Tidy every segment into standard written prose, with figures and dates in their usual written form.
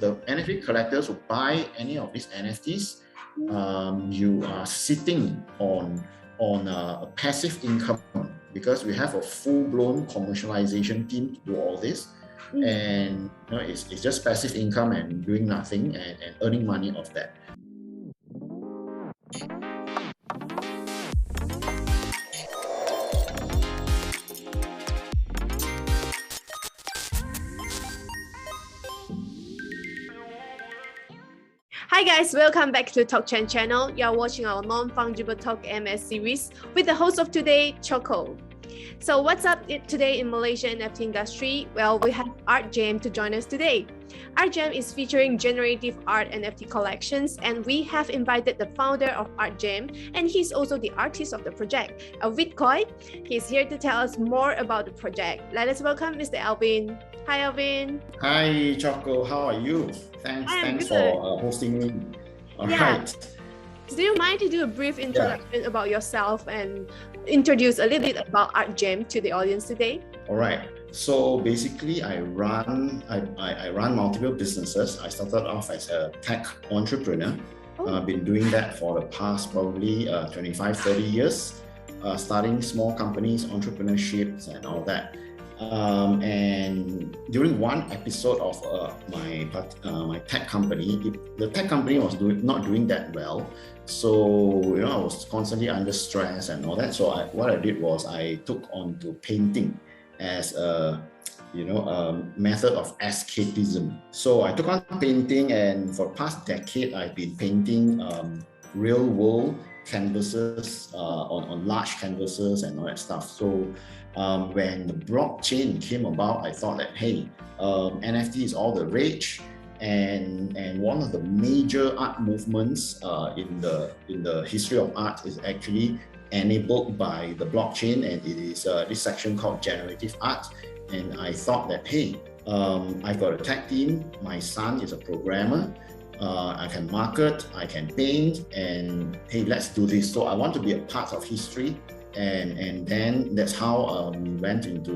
the NFT collectors who buy any of these NFTs, you are sitting on a passive income because we have a full-blown commercialization team to do all this. And it's just passive income and doing nothing and earning money off that. Hi guys, welcome back to TALKCHAIN channel. You are watching our non-fungible talk MS series with the host of today, Choco. So what's up today in Malaysia NFT industry? Well, we have Artjam to join us today. Artjam is featuring generative art NFT collections, and we have invited the founder of Artjam, and he's also the artist of the project, Alvin Koay. He's here to tell us more about the project. Let us welcome Mr. Alvin. Hi, Alvin. Hi, Choco. How are you? Thanks for hosting me. All right. Do you mind to do a brief introduction about yourself and introduce a little bit about Artjam to the audience today? All right. So basically, I run multiple businesses. I started off as a tech entrepreneur. I've been doing that for the past probably 25, 30 years, starting small companies, entrepreneurships, and all that. And during one episode of my tech company, the tech company was not doing that well. So I was constantly under stress and all that. So what I did was I took on to painting as a method of escapism. So I took on painting, and for the past decade, I've been painting real world canvases on large canvases and all that stuff. So when the blockchain came about, I thought that NFT is all the rage, and one of the major art movements in the history of art is actually enabled by the blockchain, and it is this section called Generative Art. And I thought that I've got a tech team, my son is a programmer, I can market, I can paint, and let's do this. So I want to be a part of history, and then that's how we went into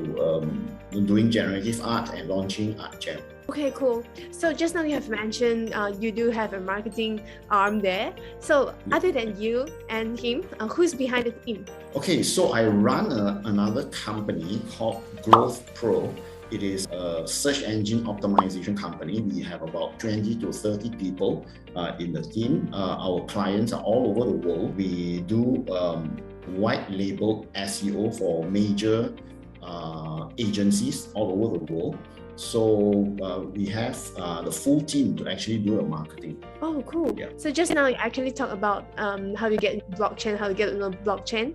doing generative art and launching Artjam. Okay, cool. So just now you have mentioned you do have a marketing arm there. So other than you and him, who's behind the team? Okay, so I run another company called Growth Pro. It is a search engine optimization company. We have about 20 to 30 people in the team. Our clients are all over the world. We do white label SEO for major agencies all over the world. So we have the full team to actually do the marketing. Oh, cool. Yeah. So just now you actually talked about how you get into blockchain, how to get into blockchain.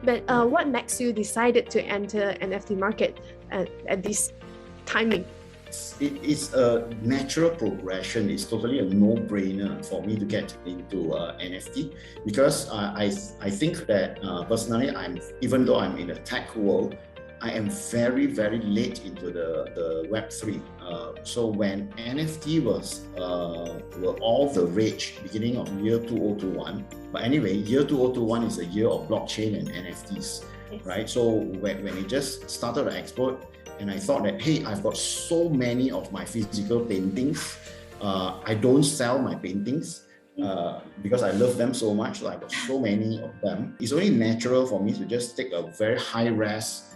But what makes you decided to enter NFT market at this timing? It's a natural progression. It's totally a no-brainer for me to get into NFT because I think that personally, even though I'm in the tech world, I am very, very late into the Web3. So when NFT were all the rage beginning of year 2021, but anyway, year 2021 is the year of blockchain and NFTs, right? So when it just started to explode, and I thought that, I've got so many of my physical paintings. I don't sell my paintings because I love them so much. So I got so many of them. It's only natural for me to just take a very high-res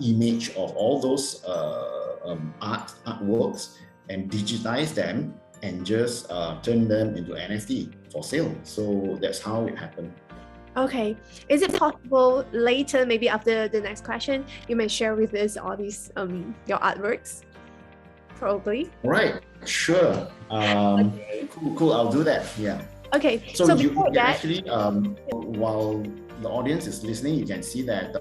image of all those artworks and digitize them and just turn them into NFT for sale. So that's how it happened. Okay. Is it possible later, maybe after the next question, you may share with us all these your artworks? Probably. Right. Sure. Okay. Cool. I'll do that. Yeah. Okay. So you actually, while the audience is listening, you can see that.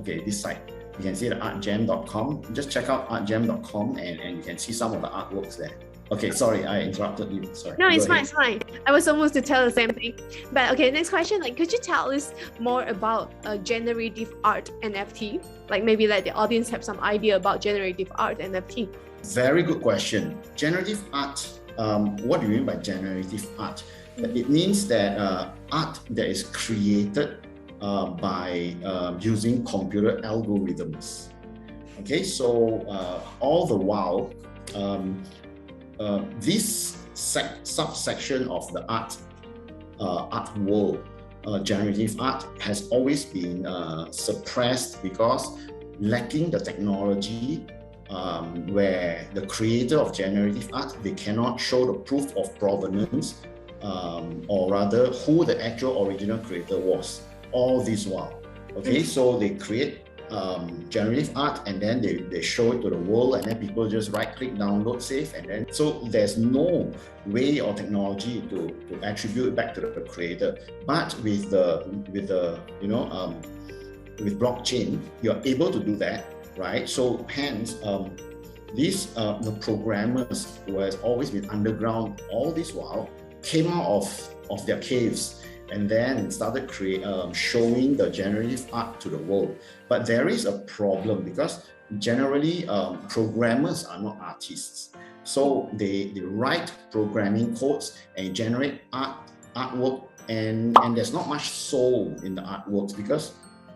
This site. You can see the artjam.com. Just check out artjam.com and you can see some of the artworks there. Okay, sorry, I interrupted you. Sorry. No, it's fine. I was almost to tell the same thing. But okay, next question. Could you tell us more about generative art NFT? Maybe let the audience have some idea about generative art NFT. Very good question. Generative art. What do you mean by generative art? It means that art that is created by using computer algorithms. Okay, so all the while, this subsection of the art world, generative art, has always been suppressed because lacking the technology where the creator of generative art, they cannot show the proof of provenance, or rather who the actual original creator was, all this while. Okay, so they create generative art and then they show it to the world, and then people just right click, download, save, and then so there's no way or technology to attribute it back to the creator. But with with blockchain, you're able to do that, right? So hence the programmers who has always been underground all this while came out of their caves and then started showing the generative art to the world. But there is a problem because generally programmers are not artists. So they write programming codes and generate artwork, and there's not much soul in the artworks because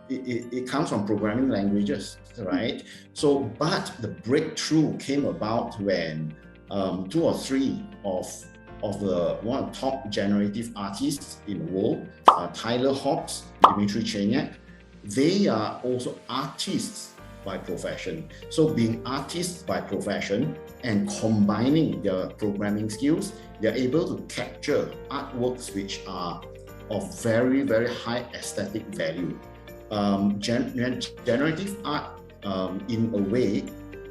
it comes from programming languages, right? So, but the breakthrough came about when 2 or 3 of the one of the top generative artists in the world, Tyler Hobbs, Dmitry Cheniak, they are also artists by profession. So being artists by profession and combining their programming skills, they're able to capture artworks which are of very, very high aesthetic value. Generative art, in a way,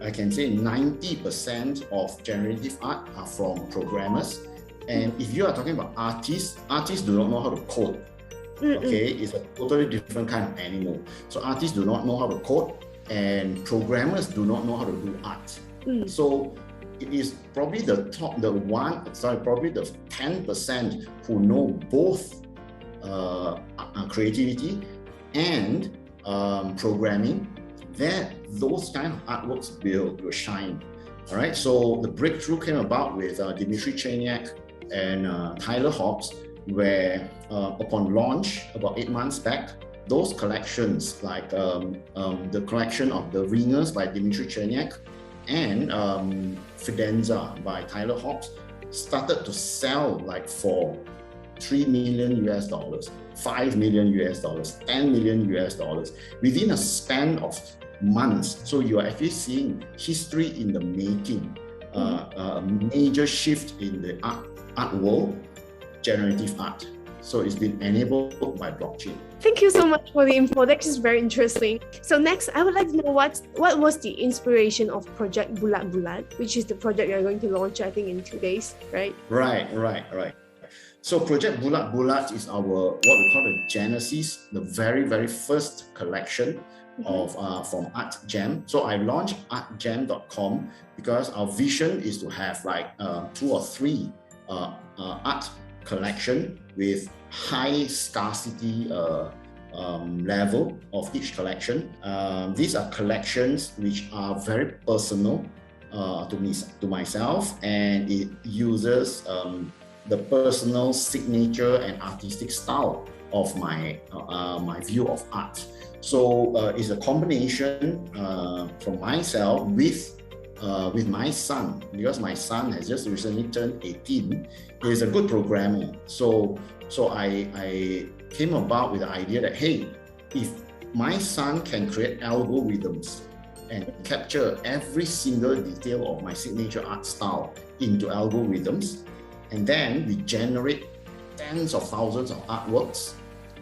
I can say 90% of generative art are from programmers. And if you are talking about artists do not know how to code. Okay, it's a totally different kind of animal. So artists do not know how to code, and programmers do not know how to do art. So it is probably probably the 10% who know both creativity and programming, that those kind of artworks will shine. All right, so the breakthrough came about with Dmitry Cheniak and Tyler Hobbs, where upon launch about 8 months back, those collections like the collection of the Ringers by Dmitry Cheniak and Fidenza by Tyler Hobbs started to sell like for $3 million, $5 million, $10 million within a span of months. So you are actually seeing history in the making, a major shift in the art world, generative art. So it's been enabled by blockchain. Thank you so much for the info. That is very interesting. So next, I would like to know what was the inspiration of Project Bulat-bulat, which is the project you're going to launch, I think, in 2 days, right? Right. So Project Bulat-bulat is our, what we call the genesis, the very, very first collection of from Artjam. So I launched Artjam.com because our vision is to have like 2 or 3 art collection with high scarcity level of each collection. These are collections which are very personal to myself, and it uses the personal signature and artistic style of my view of art. So it's a combination from myself with my son, because my son has just recently turned 18. He's a good programmer. So I came about with the idea that, hey, if my son can create algorithms and capture every single detail of my signature art style into algorithms, and then we generate tens of thousands of artworks,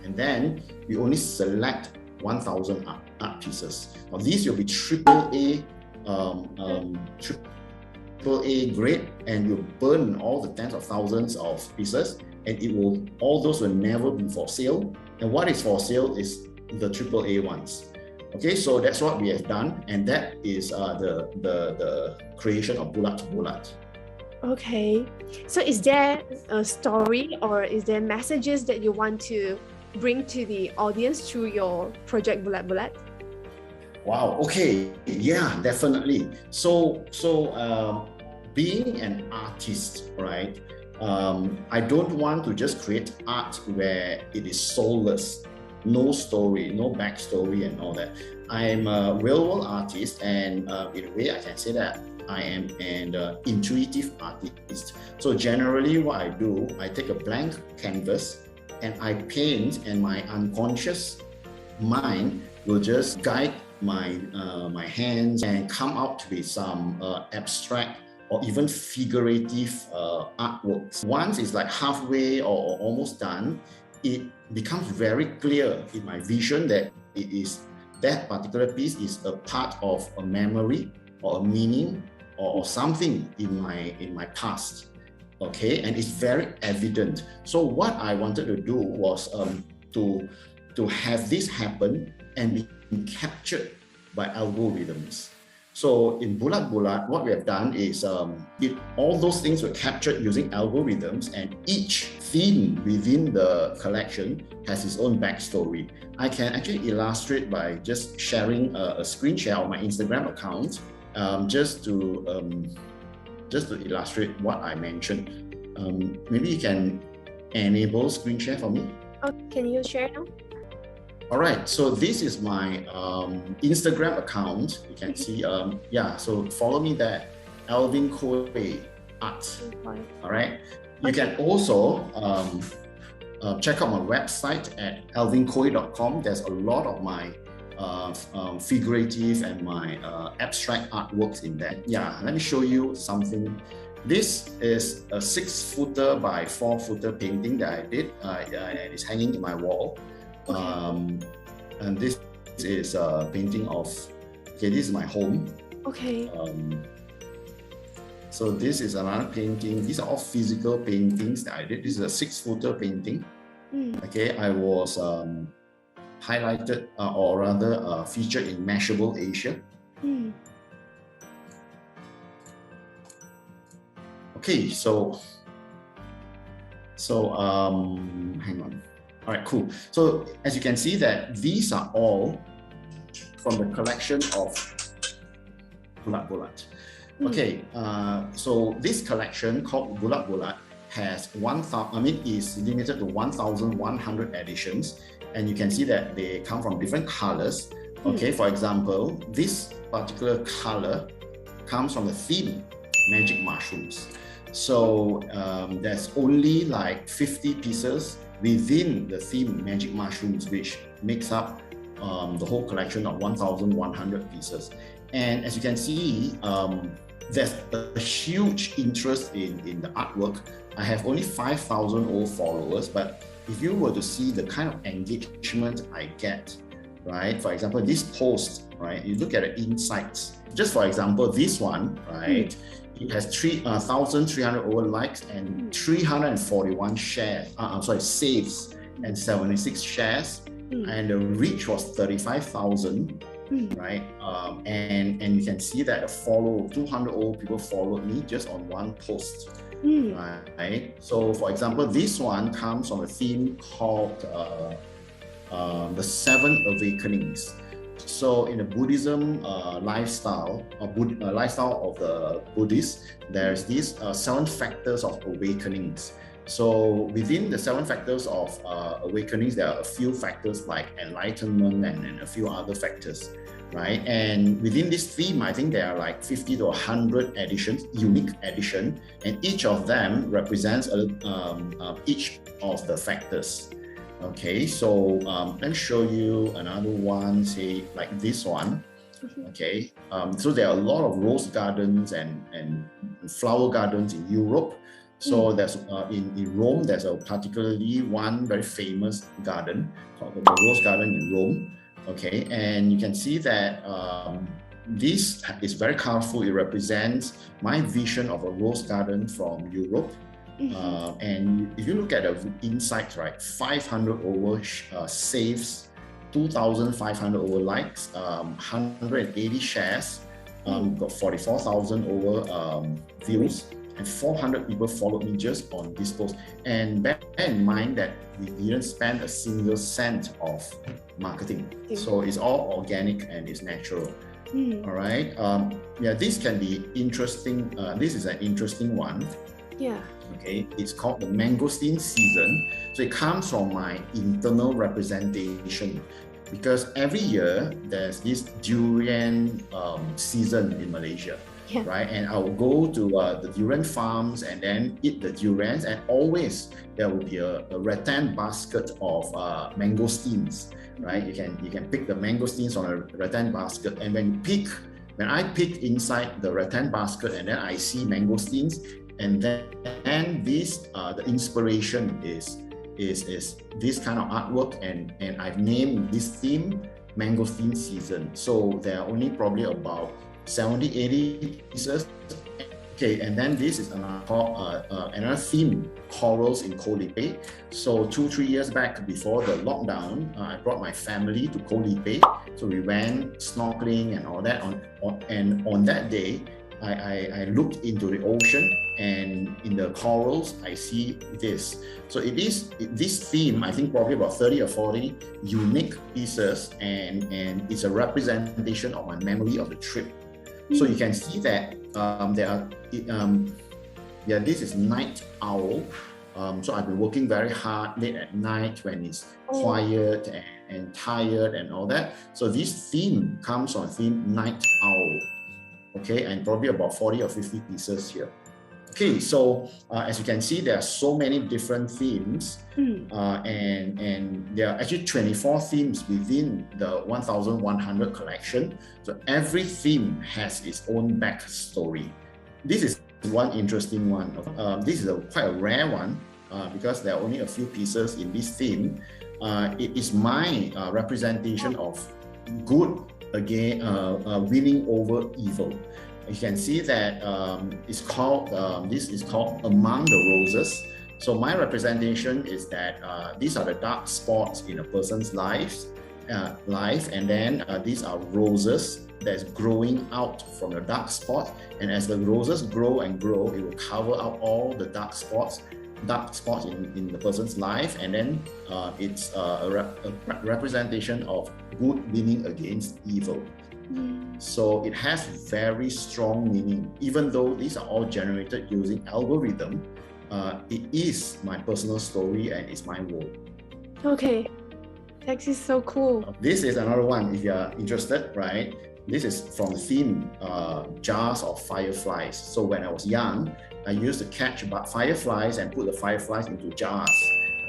and then we only select 1,000 art pieces. Now these will be AAA grade, and will burn all the tens of thousands of pieces, and all those will never be for sale. And what is for sale is the AAA ones. Okay, so that's what we have done, and that is the creation of Bulat-bulat. Okay, so is there a story or is there messages that you want to bring to the audience through your project Bulat-bulat? Wow, okay, yeah, definitely. So being an artist, right? I don't want to just create art where it is soulless, no story, no backstory and all that. I'm a real world artist, and in a way I can say that I am an intuitive artist. So generally what I do, I take a blank canvas and I paint, and my unconscious mind will just guide my hands and come out with some abstract or even figurative artworks. Once it's like halfway or almost done, it becomes very clear in my vision that it is that particular piece is a part of a memory or a meaning or something in my past. Okay, and it's very evident. So what I wanted to do was to have this happen and be captured by algorithms. So in Bulat-bulat, what we have done is all those things were captured using algorithms, and each theme within the collection has its own backstory. I can actually illustrate by just sharing a screen share on my Instagram account, just to illustrate what I mentioned. Maybe you can enable screen share for me. Oh, can you share now? All right, so this is my Instagram account. You can see, so follow me there, Alvin Koay Art. All right, you can also check out my website at alvinkoay.com. There's a lot of my figurative and my abstract artworks in there. Yeah, let me show you something. This is a 6-footer by 4-footer painting that I did. It's hanging in my wall. And this is a painting of, okay, this is my home. Okay. So this is another painting. These are all physical paintings that I did. This is a 6-footer painting. Okay, I was highlighted or rather featured in Mashable Asia. Okay, so hang on. All right, cool. So as you can see that these are all from the collection of Bulat-bulat. Okay, so this collection called Bulat-bulat has is limited to 1,100 editions, and you can see that they come from different colors. Okay, for example, this particular color comes from the theme Magic Mushrooms. So there's only like 50 pieces within the theme Magic Mushrooms, which makes up the whole collection of 1,100 pieces. And as you can see, there's a huge interest in the artwork. I have only 5,000 followers, but if you were to see the kind of engagement I get, right? For example, this post, right? You look at the insights. Just for example, this one, right? It has 3,300 likes and 341 shares. Saves and 76 shares, and the reach was 35,000. Right, and you can see that 200 people followed me just on one post. Right. So, for example, this one comes from a theme called the 7 Awakenings. So, in the Buddhism lifestyle of the Buddhists, there's these 7 factors of awakenings. So within the 7 factors of awakenings, there are a few factors like enlightenment and a few other factors, right? And within this theme, I think there are like 50 to 100 editions, unique edition, and each of them represents each of the factors. Okay, so let me show you another one, say like this one. Okay, so there are a lot of rose gardens and flower gardens in Europe. So there's in Rome, there's a particularly one very famous garden called the Rose Garden in Rome. Okay, and you can see that this is very colorful. It represents my vision of a rose garden from Europe. And if you look at the insights, right, 500 saves, 2,500 likes, 180 shares, got 44,000 views. And 400 people followed me just on this post. And bear in mind that we didn't spend a single cent of marketing. So it's all organic and it's natural. All right. Yeah, this can be interesting. This is an interesting one. Yeah. Okay. It's called the mangosteen season. So it comes from my internal representation, because every year there's this durian season in Malaysia. right? And I'll go to the durian farms and then eat the durians, and always there will be a rattan basket of mangosteens, right? You can pick the mangosteens on a rattan basket, and when I pick inside the rattan basket and then I see mangosteens, and then this the inspiration is this kind of artwork, and I've named this theme Mangosteen Season. So there are only probably about 70-80 pieces. Okay, and then this is another theme, corals in Koh Lipe. So 2-3 years back before the lockdown, I brought my family to Koh Lipe. So we went snorkeling and all that. And on that day, I looked into the ocean, and in the corals, I see this. So this theme, I think probably about 30 or 40 unique pieces, and it's a representation of my memory of the trip. So you can see that this is night owl. So I've been working very hard late at night when it's quiet and tired and all that. So this theme comes on theme night owl. Okay, and probably about 40 or 50 pieces here. Okay, so as you can see, there are so many different themes, and there are actually 24 themes within the 1,100 collection. So every theme has its own backstory. This is one interesting one. This is quite a rare one because there are only a few pieces in this theme. It is my representation of good again, winning over evil. You can see that it's called this is called Among the Roses. So my representation is that these are the dark spots in a person's life, and then these are roses that's growing out from the dark spot. And as the roses grow and grow, it will cover up all the dark spots in the person's life, and then it's a representation of good winning against evil. So it has very strong meaning. Even though these are all generated using algorithm, it is my personal story and it's my world. Okay, that is so cool. This is another one if you're interested, right? This is from the theme Jars of Fireflies. So when I was young, I used to catch fireflies and put the fireflies into jars,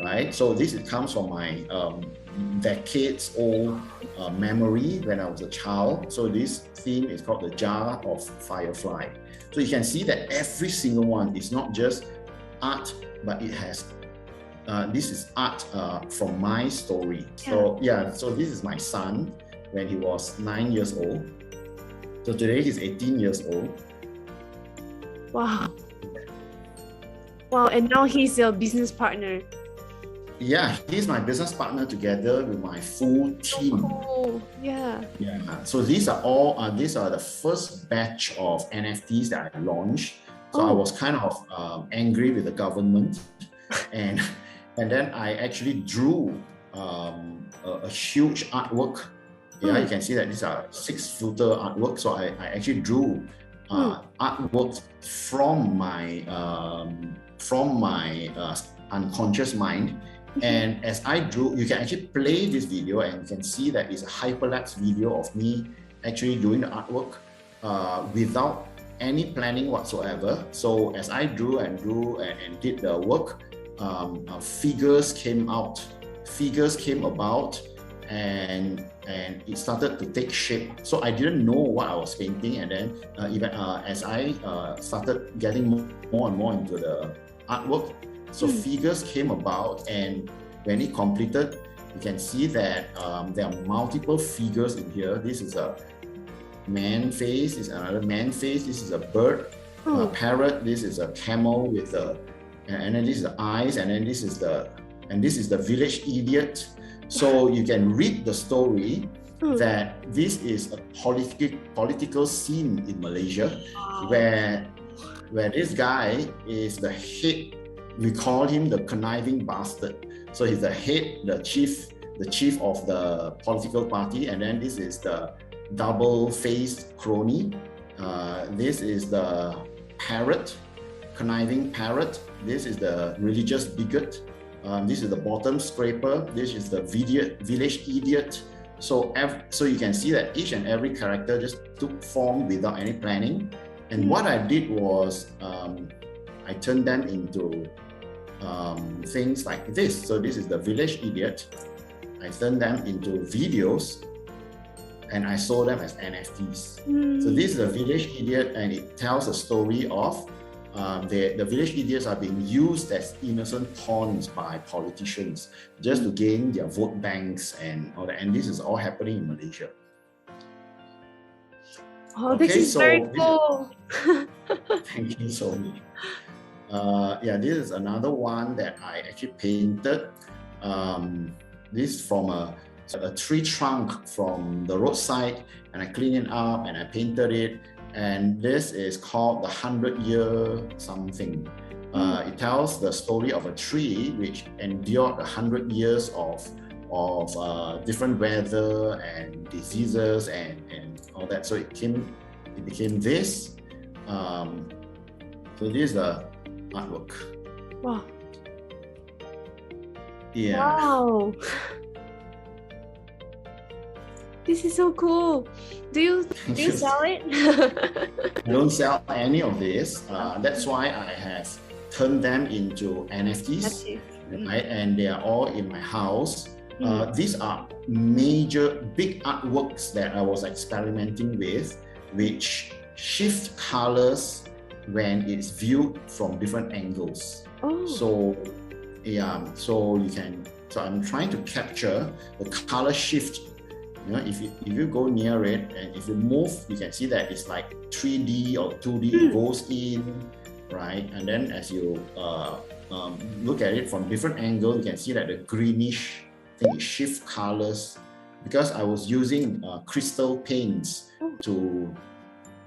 right? So this comes from my decades old memory when I was a child. So this theme is called the Jar of Firefly. So you can see that every single one is not just art, but it has this is art from my story. So so this is my son when he was 9 years old. So today he's 18 years old. Wow. Wow, and now he's your business partner. Yeah, he's my business partner together with my full team. Oh, yeah. So these are the first batch of NFTs that I launched. So I was kind of angry with the government, and then I actually drew a huge artwork. Yeah, you can see that these are 6-footer artwork. So I actually drew artworks from my unconscious mind. And as I drew, you can actually play this video and you can see that it's a hyperlapse video of me actually doing the artwork without any planning whatsoever. So as I drew and did the work, figures came about, and it started to take shape. So I didn't know what I was painting, and then even as I started getting more and more into the artwork, so figures came about, and when it completed, you can see that there are multiple figures in here. This is a man face, this is another man face, this is a bird, a parrot, this is a camel with and then this is the eyes, and then this is the village idiot. So you can read the story that this is a political scene in Malaysia, where this guy is the head. We call him the conniving bastard. So he's the head, the chief of the political party, and then this is the double-faced crony. This is the parrot, conniving parrot. This is the religious bigot. This is the bottom scraper. This is the village idiot. So you can see that each and every character just took form without any planning. And what I did was I turned them into things like this. So this is the Village Idiot. I turned them into videos and I sold them as NFTs. So this is the Village Idiot, and it tells a story of the village idiots are being used as innocent pawns by politicians just to gain their vote banks and all that. And this is all happening in Malaysia. Oh, this is very cool. Thank you so much. Yeah, this is another one that I actually painted. This is from a tree trunk from the roadside, and I cleaned it up and I painted it. And this is called the 100-year something. It tells the story of a tree which endured 100 years of different weather and diseases and all that. So it became this. So this is the artwork. Wow. Yeah. Wow. This is so cool. Do you sell it? I don't sell any of this. That's why I have turned them into NFTs, right? And they are all in my house. These are major big artworks that I was experimenting with, which shift colors when it's viewed from different angles. Oh. So yeah, so I'm trying to capture the color shift. You know, if you go near it and if you move, you can see that it's like 3D or 2D. It goes in, right? And then as you look at it from different angles, you can see that the greenish thing it shifts colors, because I was using crystal paints to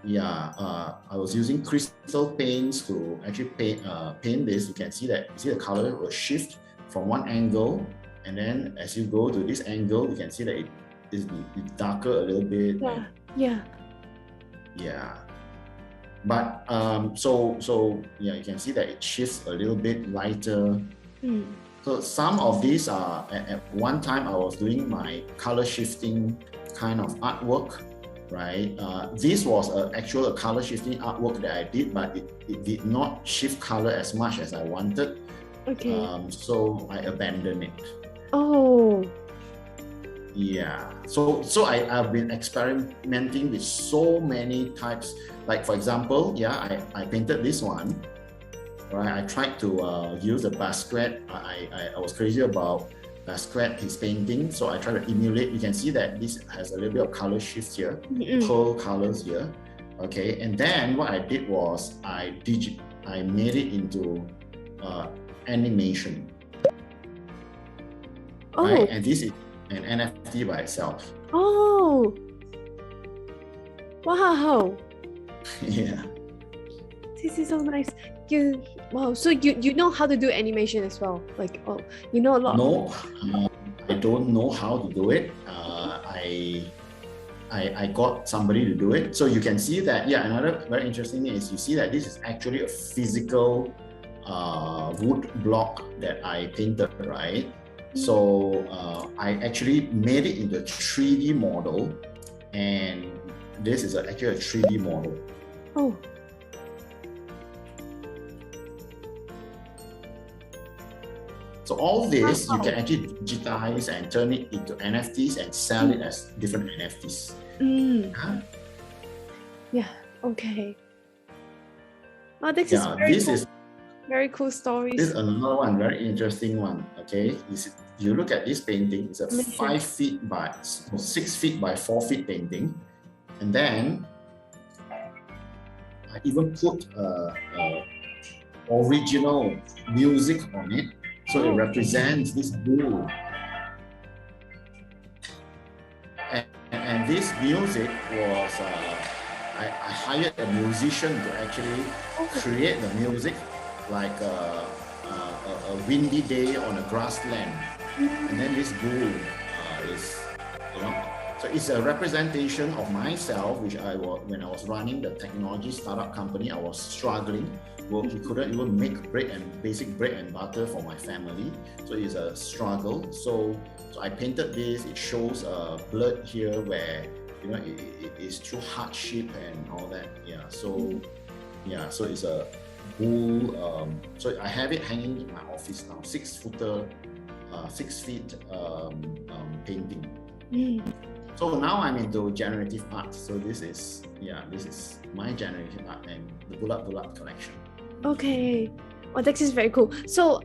I was using crystal paints to actually paint this. You can see that the color will shift from one angle, and then as you go to this angle, you can see that it's darker a little bit. Yeah. But so you can see that it shifts a little bit lighter. So some of these are at one time I was doing my color shifting kind of artwork, right? This was actual color shifting artwork that I did, but it did not shift color as much as I wanted. Okay. So I abandoned it. Oh. Yeah, so I've been experimenting with so many types. Like for example, I painted this one, right? I tried to use the Basquiat. I was crazy about Basquiat, his painting, so I tried to emulate. You can see that this has a little bit of color shift here, pearl colors here. Okay, and then what I did was I made it into animation. Oh. Right? And this is an NFT by itself. Oh, wow. Yeah. This is so nice. Wow, so you know how to do animation as well? Like, oh, you know a lot. No, I don't know how to do it. I got somebody to do it. So you can see that, another very interesting thing is you see that this is actually a physical wood block that I painted, right? So I actually made it into a 3D model, and this is actually a 3D model. Oh. So all this you can actually digitize and turn it into NFTs and sell it as different NFTs. Yeah. Okay. Oh, this is very cool stories. This is another one, very interesting one. Okay, you look at this painting. It's a 5 feet by 6 feet by 4 feet painting, and then I even put original music on it, so it represents this bull. And this music was I hired a musician to actually create the music. Like a windy day on a grassland, and then this bull is, so it's a representation of myself, which when I was running the technology startup company, I was struggling. Well, we couldn't even make basic bread and butter for my family, so it's a struggle. So I painted this. It shows a blood here where it's through hardship and all that. So it's a whole. So I have it hanging in my office now. 6 feet painting. So now I'm into generative art. So this is my generative art and the Bulat-bulat collection. Okay. Well, that is very cool. So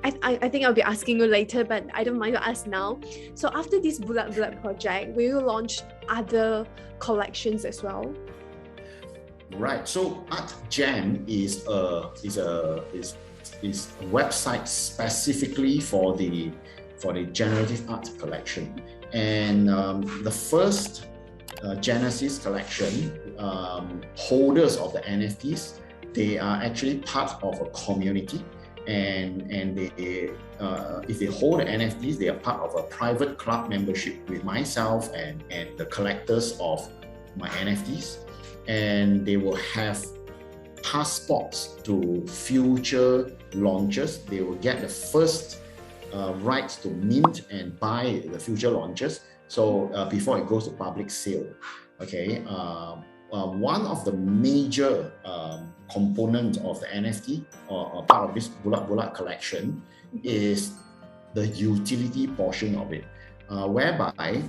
I think I'll be asking you later, but I don't mind to ask now. So after this Bulat-bulat project, will you launch other collections as well? Right. So Artjam is a website specifically for the generative art collection, and the first Genesis collection holders of the NFTs, they are actually part of a community, and they if they hold the NFTs, they are part of a private club membership with myself and the collectors of my NFTs, and they will have passports to future launches. They will get the first rights to mint and buy the future launches. So before it goes to public sale, okay. One of the major components of the NFT or part of this Bulat-bulat collection is the utility portion of it, whereby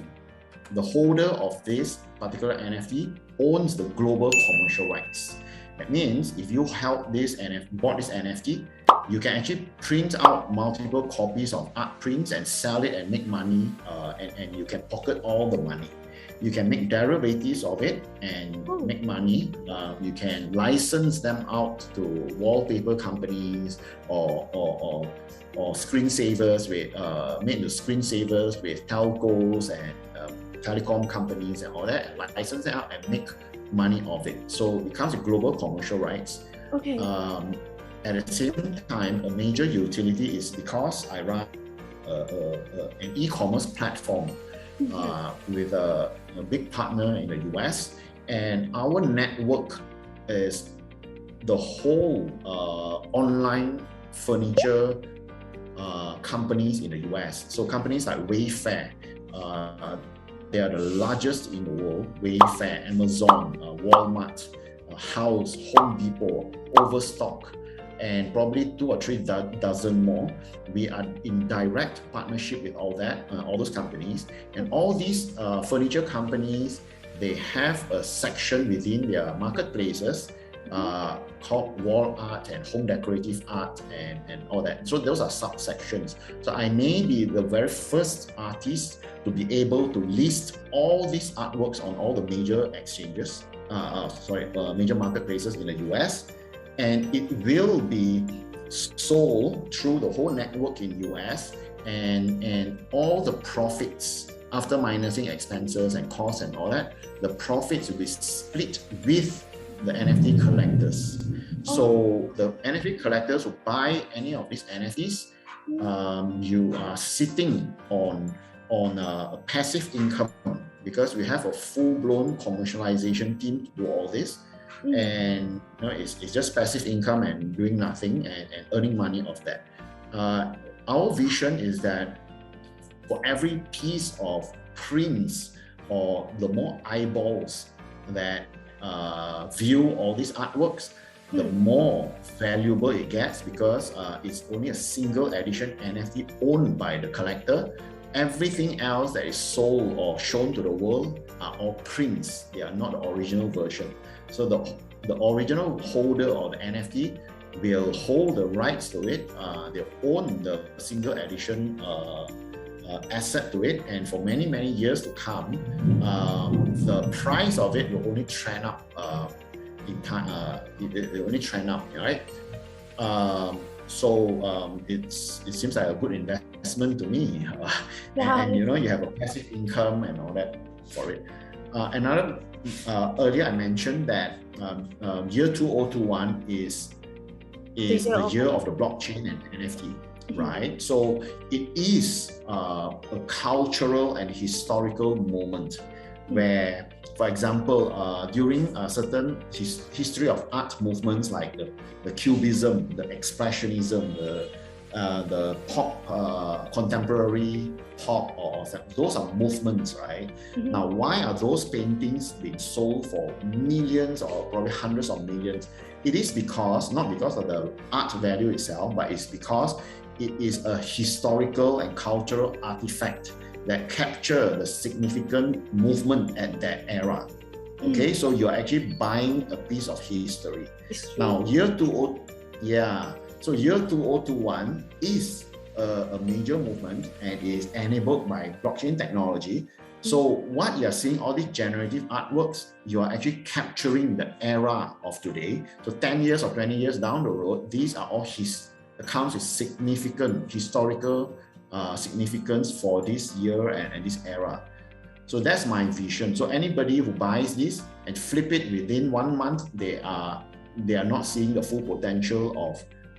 the holder of this particular NFT owns the global commercial rights. That means if you bought this NFT, you can actually print out multiple copies of art prints and sell it and make money, and you can pocket all the money. You can make derivatives of it and make money. You can license them out to wallpaper companies or screensavers with made the screensavers with telcos and telecom companies and all that. License it out and make money of it. So it comes with global commercial rights. Okay. At the same time, a major utility is because I run an e-commerce platform with a big partner in the US, and our network is the whole online furniture companies in the US. So companies like Wayfair, they are the largest in the world. Wayfair, Amazon, Walmart, House, Home Depot, Overstock, and probably 2 or 3 dozen more. We are in direct partnership with all those companies, and all these furniture companies, they have a section within their marketplaces called wall art and home decorative art and all that. So those are subsections. So I may be the very first artist to be able to list all these artworks on all the major exchanges, major marketplaces in the US. And it will be sold through the whole network in US, and all the profits after minusing expenses and costs and all that, the profits will be split with the NFT collectors. So the NFT collectors who buy any of these NFTs, you are sitting on a passive income, because we have a full-blown commercialization team to do all this. And it's just passive income and doing nothing and earning money off that. Our vision is that for every piece of prints or the more eyeballs that view all these artworks, the more valuable it gets, because it's only a single edition NFT owned by the collector. Everything else that is sold or shown to the world are all prints. They are not the original version. So the original holder of the NFT will hold the rights to it. They own the single edition asset to it, and for many years to come, the price of it will only trend up in time. It will only trend up, right? It seems like a good investment to me. And you have a passive income and all that for it. Earlier I mentioned that year 2021 is the year of the blockchain and NFT, right? So it is a cultural and historical moment where, for example, during a certain history of art movements like the Cubism, the Expressionism, the pop, contemporary pop, or those are movements, right? Now, why are those paintings being sold for millions or probably hundreds of millions? It is because, not because of the art value itself, but it's because it is a historical and cultural artifact that capture the significant movement at that era. Okay, so you're actually buying a piece of history. Now, year 2021 is a major movement and is enabled by blockchain technology. So what you're seeing, all these generative artworks, you are actually capturing the era of today. So 10 years or 20 years down the road, these are all accounts with significant historical significance for this year and this era. So that's my vision. So anybody who buys this and flip it within 1 month, they are not seeing the full potential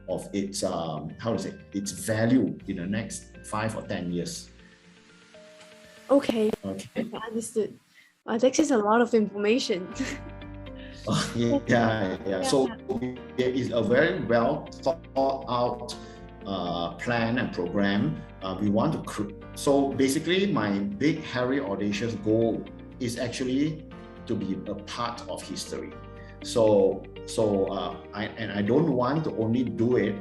of its its value in the next 5 or 10 years. Okay. Understood. That is a lot of information. Yeah. So it is a very well thought out plan and program. We want to so basically my big, hairy, audacious goal is actually to be a part of history. So I don't want to only do it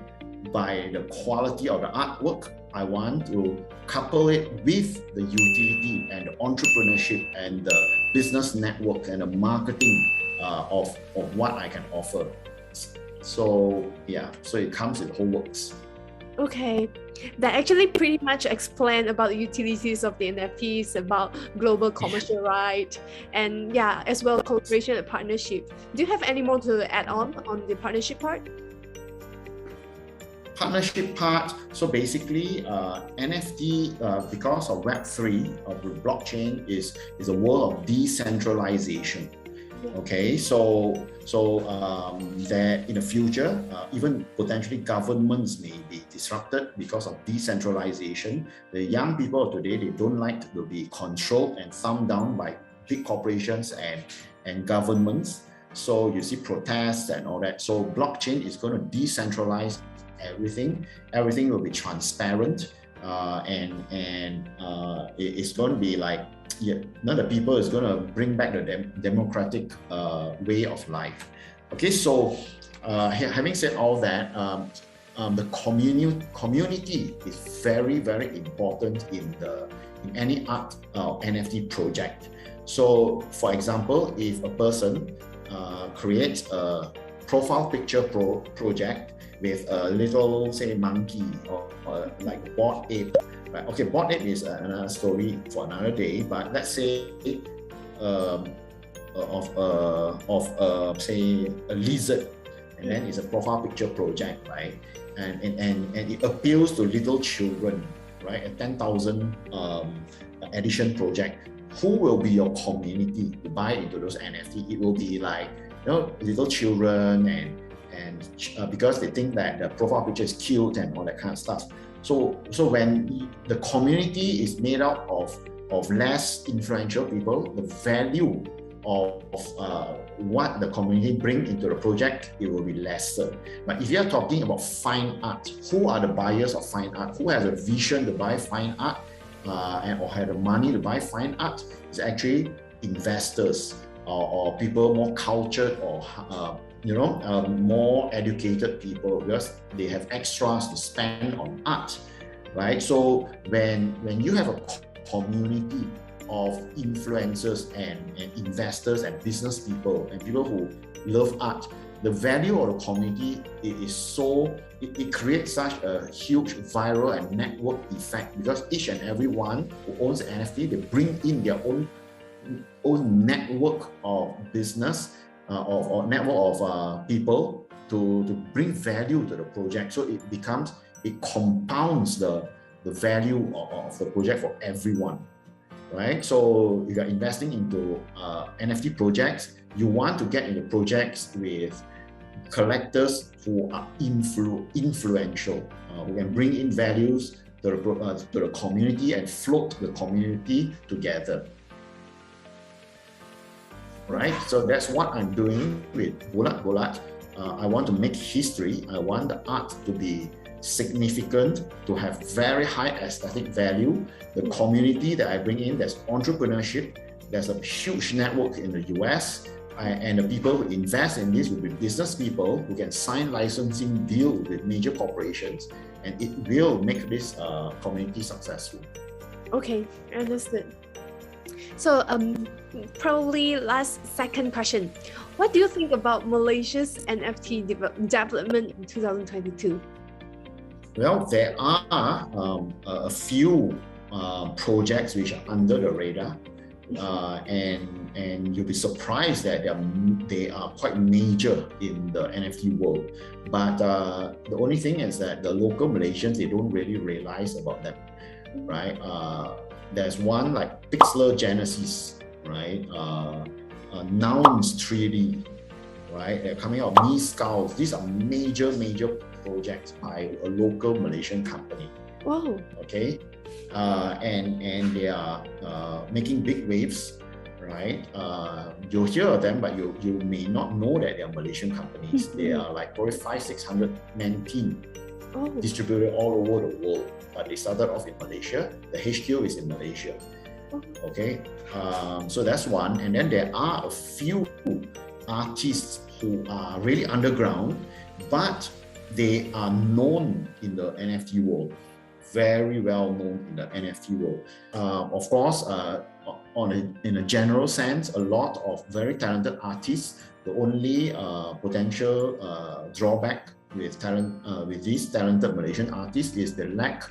by the quality of the artwork. I want to couple it with the utility and the entrepreneurship and the business network and the marketing of what I can offer. So so it comes with the whole works. Okay, that actually pretty much explain about the utilities of the NFTs, about global commercial right, and as well collaboration and partnership. Do you have any more to add on the partnership part? Partnership part, so basically NFT, because of Web3 of the blockchain is a world of decentralization. Okay, so that in the future, even potentially governments may be disrupted because of decentralization. The young people of today, they don't like to be controlled and thumbed down by big corporations and governments. So you see protests and all that. So blockchain is going to decentralize everything. Everything will be transparent, and it's going to be like, none of the people is going to bring back the democratic way of life. Okay, so having said all that, the community is very, very important in any art NFT project. So, for example, if a person creates a profile picture project with a little, say, monkey or like bored ape. Right. Okay, bored ape is another story for another day. But let's say say a lizard, and then it's a profile picture project, right? And it appeals to little children, right? A 10,000 edition project. Who will be your community to buy into those NFT? It will be like, little children and because they think that the profile picture is cute and all that kind of stuff. So when the community is made up of less influential people, the value of what the community bring into the project, it will be lesser. But if you are talking about fine art, who are the buyers of fine art? Who has a vision to buy fine art or have the money to buy fine art? It's actually investors or people more cultured or more educated people, because they have extras to spend on art, right? So when you have a community of influencers and investors and business people and people who love art, the value of the community it creates such a huge viral and network effect, because each and every one who owns an NFT, they bring in their own network of business or network of people to bring value to the project. So it compounds the value of the project for everyone, right? So if you're investing into NFT projects, you want to get into projects with collectors who are influential, who can bring in values to the community and float the community together. Right, so that's what I'm doing with Bulat-bulat. I want to make history. I want the art to be significant, to have very high aesthetic value. The community that I bring in, there's entrepreneurship, there's a huge network in the US, and the people who invest in this will be business people who can sign licensing deals with major corporations, and it will make this community successful. Okay, understood. So probably second question. What do you think about Malaysia's NFT development in 2022? Well, there are a few projects which are under the radar, and you'll be surprised that they are quite major in the NFT world. But the only thing is that the local Malaysians, they don't really realize about them, right? There's one like Pixlr Genesis, right? Nouns 3D, right? They're coming out. Me Scouts. These are major projects by a local Malaysian company. Wow. Okay, and they are making big waves, right? You'll hear of them, but you may not know that they are Malaysian companies. They are like probably 500-600 man team, distributed all over the world. But they started off in Malaysia. The HQ is in Malaysia. Okay, so that's one. And then there are a few artists who are really underground, but they are known in the NFT world, very well known in the NFT world. Of course, in a general sense, a lot of very talented artists. The only potential drawback with these talented Malaysian artists is they lack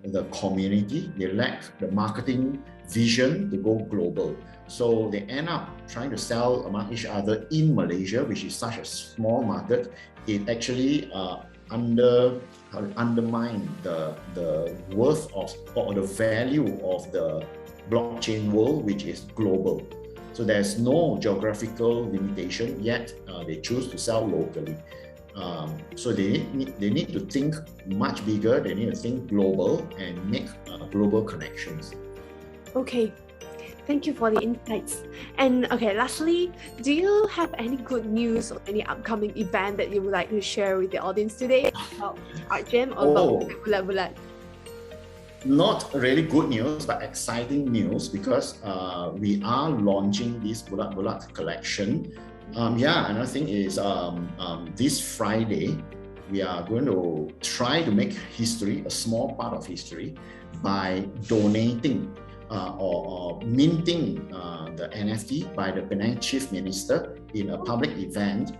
the community, they lack the marketing vision to go global. So they end up trying to sell among each other in Malaysia, which is such a small market. It actually undermine the worth of or the value of the blockchain world, which is global. So there's no geographical limitation, yet they choose to sell locally. So they need to think much bigger, they need to think global and make global connections. Okay, thank you for the insights. And okay, lastly, do you have any good news or any upcoming event that you would like to share with the audience today about Artjam or about Bulat-bulat? Not really good news, but exciting news, because we are launching this Bulat-bulat collection. Another thing is this Friday, we are going to try to make history, a small part of history, by donating or minting the NFT by the Penang Chief Minister in a public event,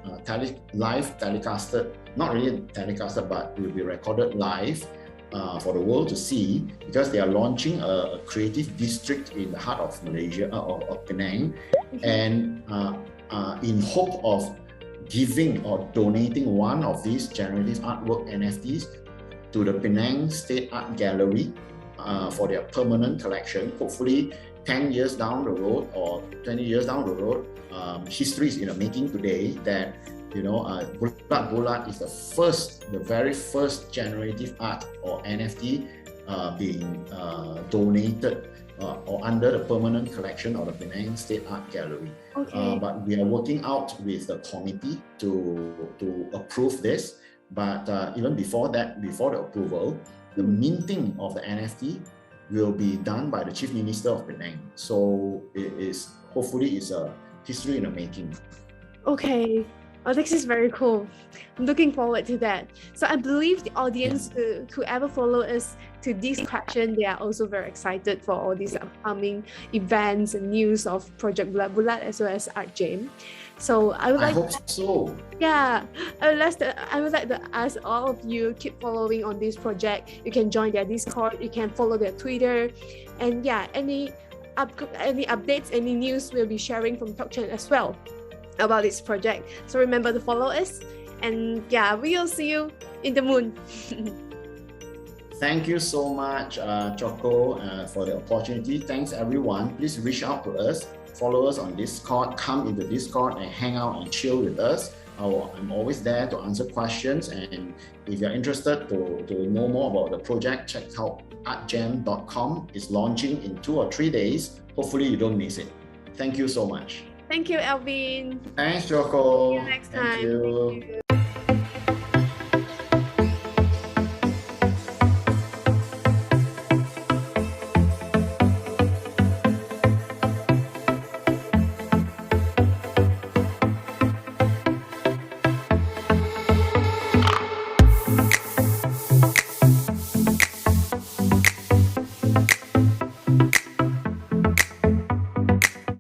live telecasted, not really telecasted, but will be recorded live for the world to see, because they are launching a creative district in the heart of Malaysia, of Penang, and in hope of giving or donating one of these generative artwork NFTs to the Penang State Art Gallery for their permanent collection. Hopefully 10 years down the road or 20 years down the road, history is in the making today that, you know, Bulat-bulat is the very first generative art or NFT being donated or under the permanent collection of the Penang State Art Gallery. Okay. But we are working out with the committee to approve this. But even before that, before the approval, the minting of the NFT will be done by the Chief Minister of Penang. So it is, hopefully it's a history in the making. Okay. Oh, this is very cool. I'm looking forward to that. So I believe the audience, whoever follow us to this question, they are also very excited for all these upcoming events and news of Project Bulat-bulat as well as Artjam. So I would so. Yeah, I would like to ask all of you, keep following on this project. You can join their Discord, you can follow their Twitter, and yeah, any updates, any news we'll be sharing from TALKCHAIN as well about this project. So remember to follow us, and yeah, we'll see you in the moon. Thank you so much, Choco, for the opportunity. Thanks everyone. Please reach out to us, follow us on Discord, come into Discord and hang out and chill with us. I'm always there to answer questions, and if you're interested to know more about the project, check out Artjam.com. It's launching in 2 or 3 days. Hopefully you don't miss it. Thank you so much. Thank you, Alvin. Thanks, Choco. See you next time. Thank you.